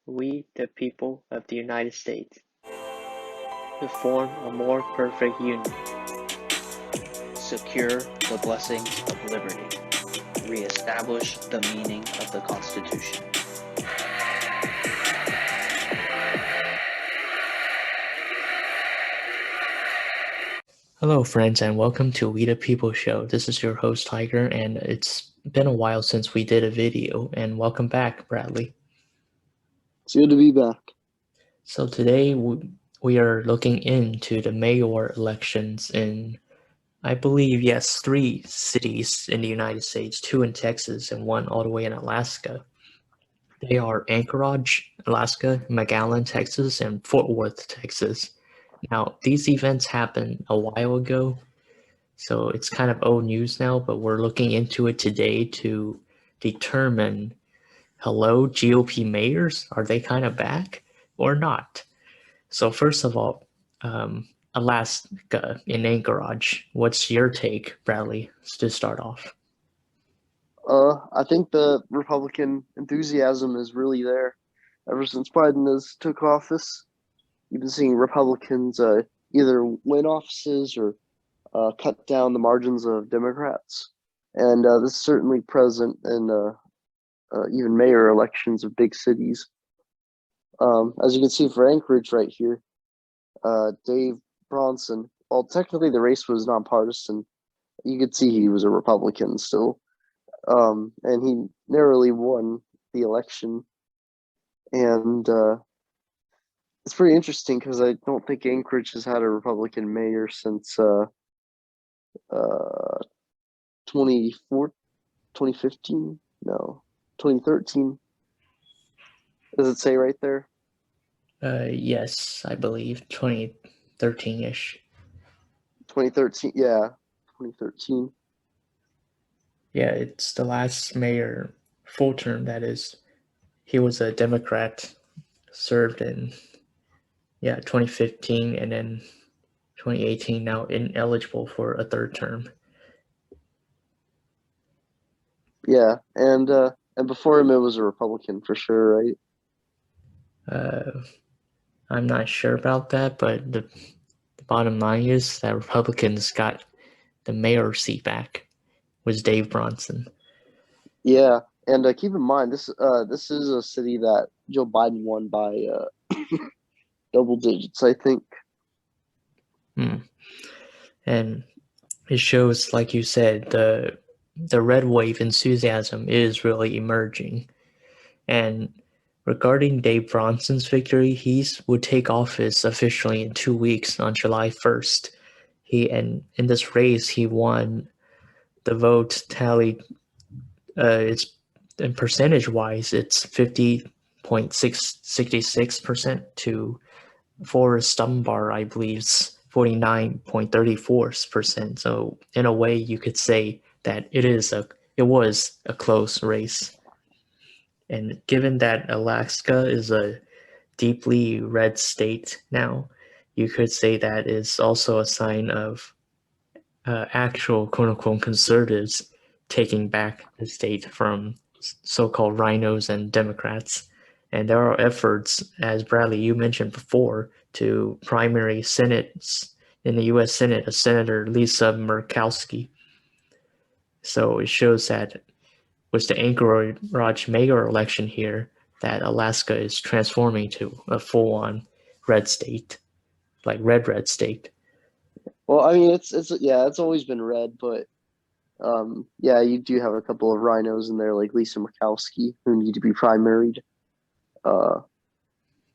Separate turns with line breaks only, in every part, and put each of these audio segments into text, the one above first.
we, the people of the United States, to form a more perfect union, secure the blessings of liberty, reestablish the meaning of the Constitution. Hello, friends, and welcome to We the People Show. This is your host, Tiger, and it's been a while since we did a video, and welcome back, Bradley.
It's good to be back.
So today we are looking into the mayor elections in, I believe, yes, 3 cities in the United States, 2 in Texas and 1 all the way in Alaska. They are Anchorage, Alaska, McAllen, Texas, and Fort Worth, Texas. Now, these events happened a while ago, so it's kind of old news now, but we're looking into it today to determine, hello, GOP mayors, are they kind of back or not? So first of all, Alaska in Anchorage, what's your take, Bradley, to start off?
I think the Republican enthusiasm is really there. Ever since Biden took office, you've been seeing Republicans either win offices or cut down the margins of Democrats. And this is certainly present in even mayor elections of big cities. As you can see for Anchorage right here, Dave Bronson, well, technically the race was nonpartisan. You could see he was a Republican still. And he narrowly won the election. And it's pretty interesting because I don't think Anchorage has had a Republican mayor since 2015? No, 2013. Does it say right there?
Yes, I believe 2013-ish.
2013, yeah, 2013.
Yeah, it's the last mayor full term, that is. He was a Democrat, served in 2015 and then 2018, now ineligible for a third term.
Yeah, and before him it was a Republican for sure, right?
I'm not sure about that, but the bottom line is that Republicans got the mayor seat back, was Dave Bronson.
Yeah, and keep in mind this is a city that Joe Biden won by double digits, I think.
And it shows, like you said, the red wave enthusiasm is really emerging. And regarding Dave Bronson's victory, he would take office officially in 2 weeks on July 1st. In this race, he won the vote tally. It's in percentage-wise, it's 50.66% to Forrest Dunbar, I believe, 49.34%. So in a way, you could say that it was a close race. And given that Alaska is a deeply red state now, you could say that is also a sign of actual quote-unquote conservatives taking back the state from so-called rhinos and Democrats. And there are efforts, as Bradley, you mentioned before, to primary senates in the U.S. Senate, a Senator Lisa Murkowski. So it shows that with the Anchorage mayor election here, that Alaska is transforming to a full-on red state, like red state.
Well, I mean, it's always been red, but yeah, you do have a couple of rhinos in there, like Lisa Murkowski, who need to be primaried.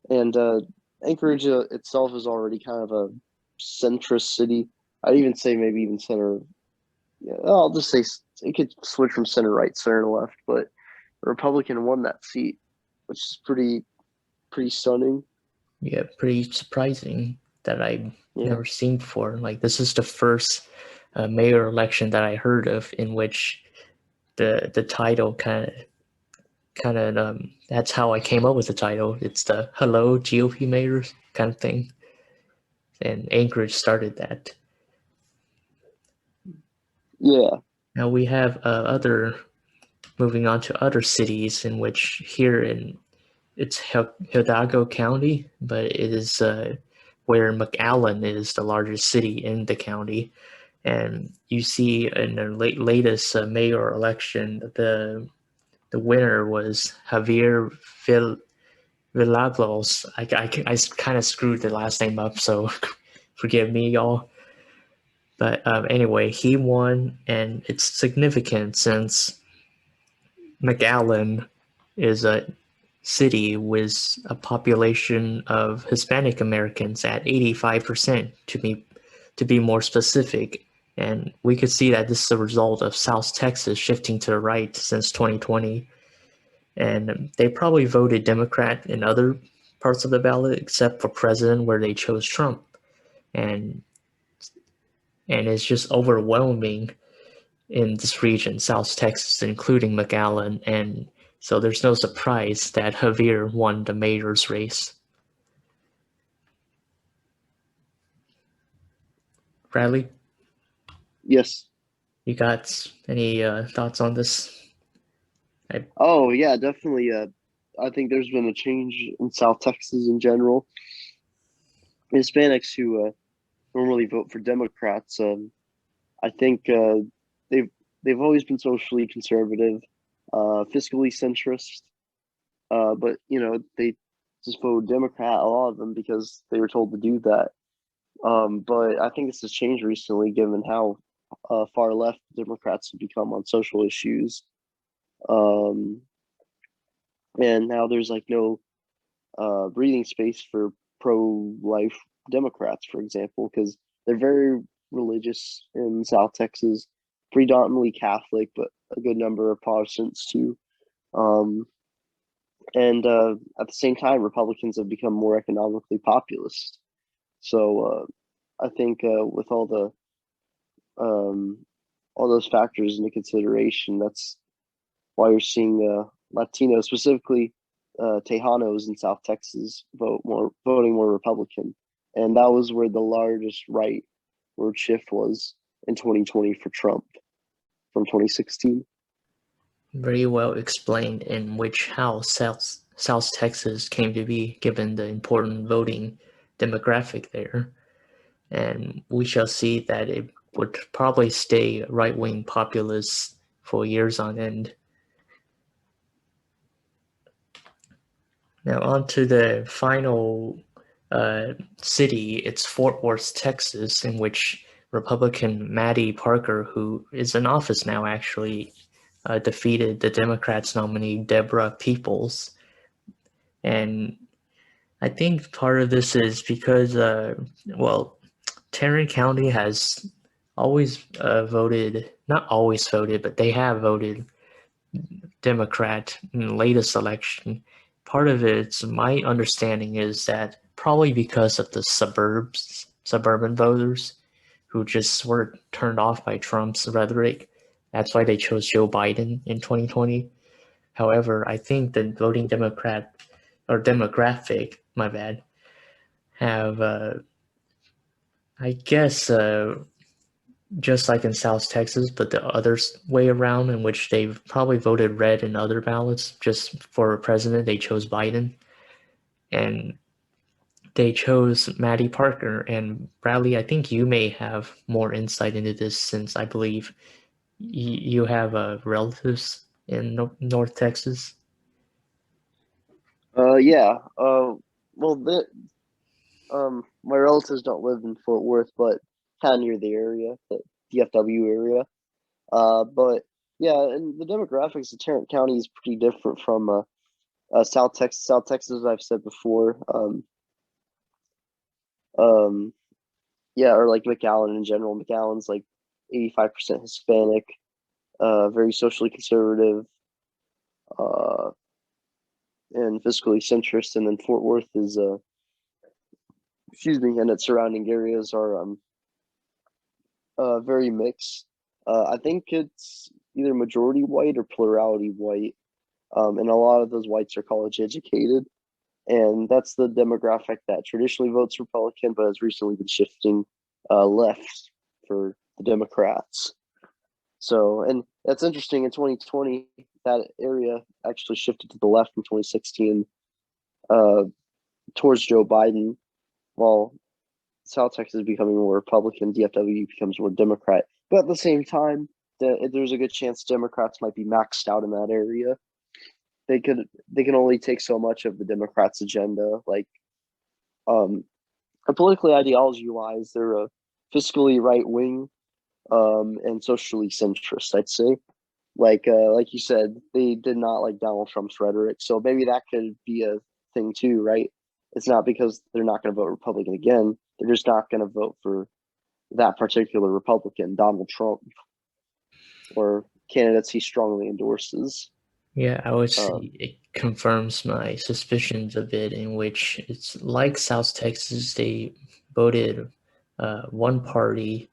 And Anchorage itself is already kind of a centrist city. I'd even say maybe even center. Yeah, I'll just say it could switch from center right, center left, but a Republican won that seat, which is pretty stunning.
Yeah, pretty surprising that I've never seen before. Like, this is the first mayor election that I heard of in which the title kind of that's how I came up with the title. It's the "Hello GOP Mayors" kind of thing, and Anchorage started that.
Yeah.
Now we have moving on to other cities in which here in it's Hidalgo County, but it is where McAllen is the largest city in the county. And you see in the latest mayor election, the winner was Javier Villalobos. I kind of screwed the last name up, so forgive me, y'all. But anyway, he won, and it's significant since McAllen is a city with a population of Hispanic Americans at 85% to be more specific. And we could see that this is a result of South Texas shifting to the right since 2020. And they probably voted Democrat in other parts of the ballot except for president where they chose Trump. And and it's just overwhelming in this region, South Texas, including McAllen, and so there's no surprise that Javier won the mayor's race. Bradley,
Yes.
you got any thoughts on this? I,
Oh yeah, definitely. I think there's been a change in South Texas in general. Hispanics who normally vote for Democrats, I think they've they've always been socially conservative, fiscally centrist, but they just voted Democrat, a lot of them, because they were told to do that. But I think this has changed recently, given how far left Democrats have become on social issues. Um, and now there's like no breathing space for pro-life Democrats, for example, because they're very religious in South Texas, predominantly Catholic, but a good number of Protestants too. Um, and at the same time, Republicans have become more economically populist. So I think with um, all those factors into consideration, that's why you're seeing Latinos, specifically Tejanos in South Texas, voting more Republican, and that was where the largest right word shift was in 2020 for Trump from 2016.
very well explained in which how South Texas came to be, given the important voting demographic there, and we shall see that it would probably stay right wing populist for years on end. Now, on to the final city. It's Fort Worth, Texas, in which Republican Maddie Parker, who is in office now, actually defeated the Democrats nominee Deborah Peoples. And I think part of this is because, well, Tarrant County has always voted, not always voted, but they have voted Democrat in the latest election. Part of it's my understanding is that probably because of the suburban voters who just were turned off by Trump's rhetoric. That's why they chose Joe Biden in 2020. However, I think the voting Democrat or demographic, my bad, have I guess just like in South Texas, but the other way around, in which they've probably voted red in other ballots just for president. They chose Biden, and they chose Maddie Parker. And Bradley, I think you may have more insight into this since I believe you have relatives in North Texas.
Yeah. Well, my relatives don't live in Fort Worth, but kind of near the area, the DFW area. But yeah, and the demographics of Tarrant County is pretty different from South Texas. South Texas, as I've said before. Um, yeah, or like McAllen in general. McAllen's like 85% Hispanic, very socially conservative, uh, and fiscally centrist. And then Fort Worth is, excuse me, and its surrounding areas are very mixed. I think it's either majority white or plurality white, and a lot of those whites are college educated, and that's the demographic that traditionally votes Republican, but has recently been shifting left for the Democrats. So, and that's interesting. In 2020, that area actually shifted to the left in 2016. uh, towards Joe Biden, while South Texas is becoming more Republican, DFW becomes more Democrat. But at the same time, there's a good chance Democrats might be maxed out in that area. They can only take so much of the Democrats' agenda. Like, um, politically ideology wise, they're a fiscally right wing, and socially centrist. I'd say. Like you said, they did not like Donald Trump's rhetoric, so maybe that could be a thing too, right? It's not because they're not going to vote Republican again; they're just not going to vote for that particular Republican, Donald Trump, or candidates he strongly endorses.
Yeah, I would say
Um,
it confirms my suspicions a bit, in which it's like South Texas, they voted one party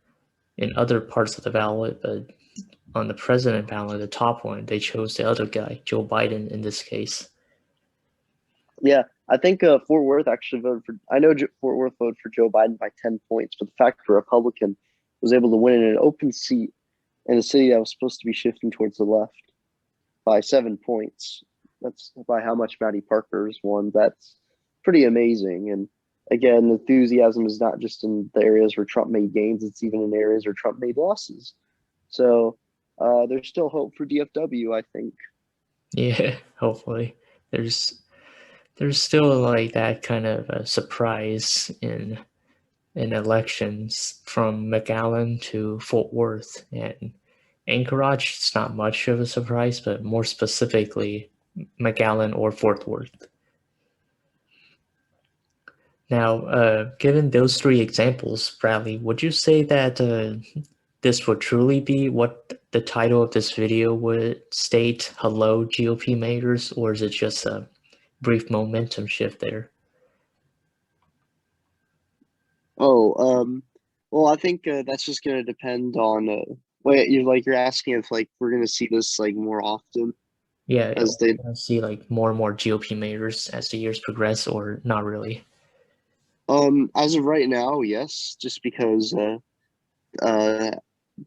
in other parts of the ballot, but on the president ballot, the top one, they chose the other guy, Joe Biden in this case.
yeah, I think Fort Worth actually voted for. I know Fort Worth voted for Joe Biden by 10 points, but the fact a Republican was able to win in an open seat in a city that was supposed to be shifting towards the left by 7 points. That's by how much Matty Parker's won. That's pretty amazing. And again, enthusiasm is not just in the areas where Trump made gains; it's even in areas where Trump made losses. So there's still hope for DFW, I think.
Yeah, hopefully. There's there's still like that kind of a surprise in elections from McAllen to Fort Worth and Anchorage. It's not much of a surprise, but more specifically, McAllen or Fort Worth. Now, given those three examples, Bradley, would you say that this would truly be what the title of this video would state, Hello GOP Mayors, or is it just a brief momentum shift there?
Oh, well, I think that's just going to depend on. Wait, you're asking if like we're going to see this like more often
Yeah,
as
we're
they.
gonna see like more and more GOP mayors as the years progress, or not really.
As of right now, yes, just because uh,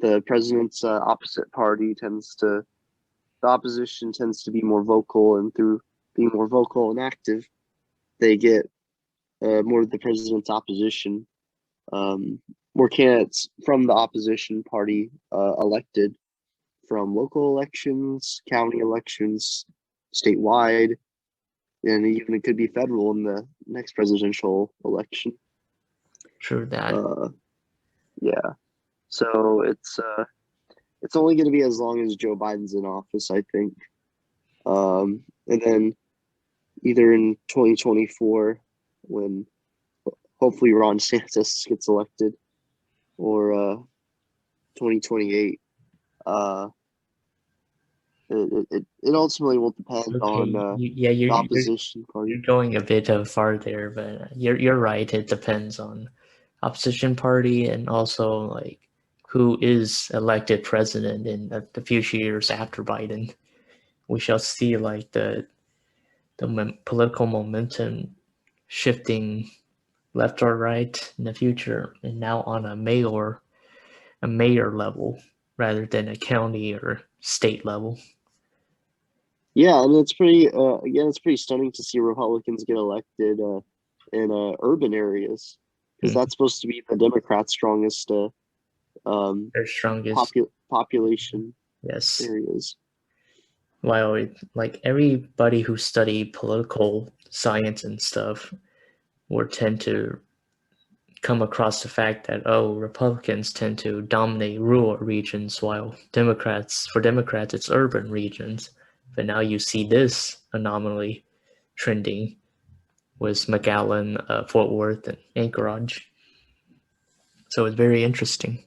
the president's opposite party tends to, the opposition tends to be more vocal, and through being more vocal and active, they get more of the president's opposition, um, more candidates from the opposition party elected from local elections, county elections, statewide, and even it could be federal in the next presidential election.
True that.
Uh, yeah, so it's only going to be as long as Joe Biden's in office, I think. And then either in 2024, when hopefully Ron DeSantis gets elected, or 2028. Uh, it ultimately will depend
Okay,
on
yeah,
the opposition
you're
party.
going a bit far there, but you're right. It depends on opposition party and also like who is elected president in the future years after Biden. We shall see like the political momentum shifting left or right in the future, and now on a mayor level rather than a county or state level.
Yeah, and it's pretty again, it's pretty stunning to see Republicans get elected in urban areas because
Mm,
that's supposed to be the Democrats' strongest um,
their strongest,
population
yes.
areas.
While like everybody who study political science and stuff would tend to come across the fact that Republicans tend to dominate rural regions while Democrats it's urban regions. But now you see this anomaly trending with McAllen, Fort Worth, and Anchorage. So it's very interesting.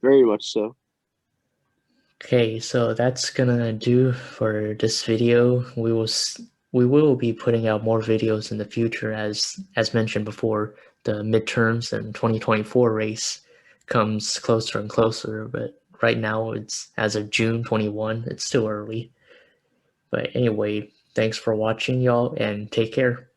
Very much so.
Okay, so that's gonna do for this video. We will be putting out more videos in the future as mentioned before. The midterms and 2024 race comes closer and closer, but right now it's as of June 21. It's still early. But anyway, thanks for watching y'all and take care.